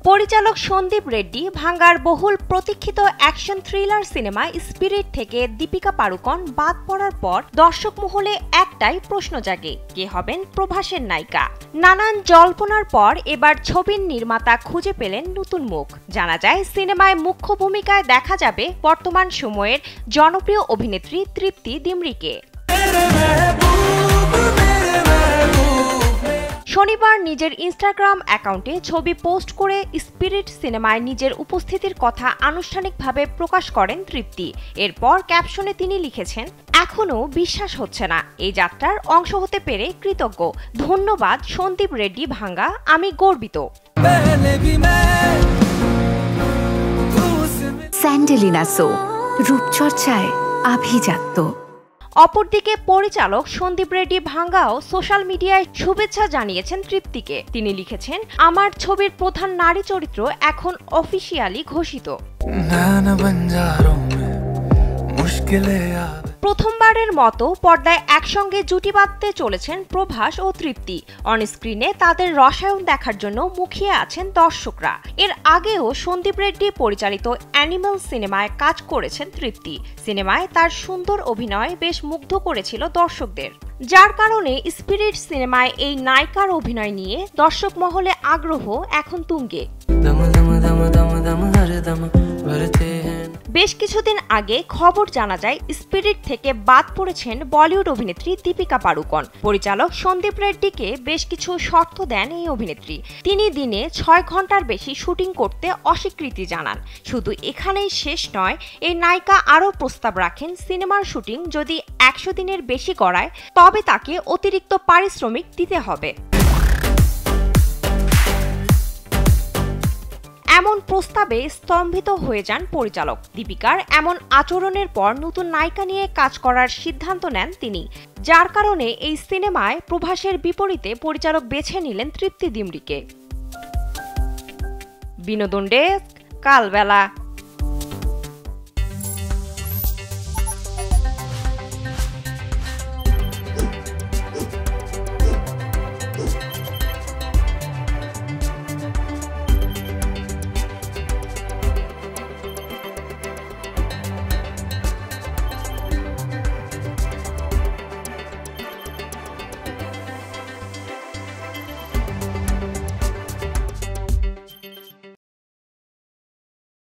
পরিচালক সন্দীপ রেড্ডি ভাঙ্গার বহুল প্রতীক্ষিত অ্যাকশন থ্রিলার সিনেমা স্পিরিট থেকে দীপিকা পাড়ুকোন বাদ পড়ার পর দর্শক মহলে একটাই প্রশ্ন জাগে, কে হবেন প্রভাসের নায়িকা। নানান জল্পনার পর এবার ছবির নির্মাতা খুঁজে পেলেন নতুন মুখ। জানা যায় সিনেমায় মুখ্য ভূমিকায় দেখা যাবে বর্তমান সময়ের জনপ্রিয় অভিনেত্রী তৃপ্তি ডিমরিকে। শনিবার নিজের ইনস্টাগ্রাম অ্যাকাউন্টে ছবি পোস্ট করে স্পিরিট সিনেমায় নিজের উপস্থিতির কথা আনুষ্ঠানিকভাবে প্রকাশ করেন তৃপ্তি। এরপর ক্যাপশনে তিনি লিখেছেন, এখনও বিশ্বাস হচ্ছে না, এই যাত্রার অংশ হতে পেরে কৃতজ্ঞ। ধন্যবাদ সন্দীপ রেড্ডি ভাঙ্গা, আমি গর্বিত। স্যান্ডেলিনা সো, রূপচর্চায় আভিজাত্য। অপরদিকে পরিচালক সন্দীপ রেড্ডি ভাঙ্গাও সোশ্যাল মিডিয়ায় শুভেচ্ছা জানিয়েছেন তৃপ্তিকে। তিনি লিখেছেন, আমার ছবির প্রধান নারী চরিত্র এখন অফিসিয়ালি ঘোষিত। প্রথমবারের মতো পর্দায় একসঙ্গে জুটি বাঁধতে চলেছেন প্রভাস ও তৃপ্তি। অনস্ক্রিনে তাদের রসায়ন দেখার জন্য মুখিয়ে আছেন দর্শকরা। এর আগেও সন্দীপ রেড্ডি পরিচালিত অ্যানিমাল সিনেমায় কাজ করেছেন তৃপ্তি। সিনেমায় তার সুন্দর অভিনয় বেশ মুগ্ধ করেছিল দর্শকদের, যার কারণে স্পিরিট সিনেমায় এই নায়িকার অভিনয় নিয়ে দর্শক মহলে আগ্রহ এখন তুঙ্গে। বেশ কিছুদিন আগে খবর জানা যায় স্পিরিট থেকে বাদ পড়েছেন বলিউড অভিনেত্রী দীপিকা পাড়ুকোন। পরিচালক সন্দীপ রেড্ডিকে বেশ কিছু শর্ত দেন এই অভিনেত্রী। তিনি দিনে 6 ঘন্টার বেশি শুটিং করতে অস্বীকৃতি জানান। শুধু এখানেই শেষ নয়, এই নায়িকা আরও প্রস্তাব রাখেন সিনেমার শুটিং যদি 100 দিনের বেশি করায় তবে তাকে অতিরিক্ত পারিশ্রমিক দিতে হবে। এমন প্রস্তাবে স্তম্ভিত হয়ে যান পরিচালক। দীপিকার এমন আচরণের পর নতুন নায়িকা নিয়ে কাজ করার সিদ্ধান্ত নেন তিনি, যার কারণে এই সিনেমায় প্রভাসের বিপরীতে পরিচালক বেছে নিলেন তৃপ্তি ডিমরিকে। বিনোদন ডেস্ক, কালবেলা।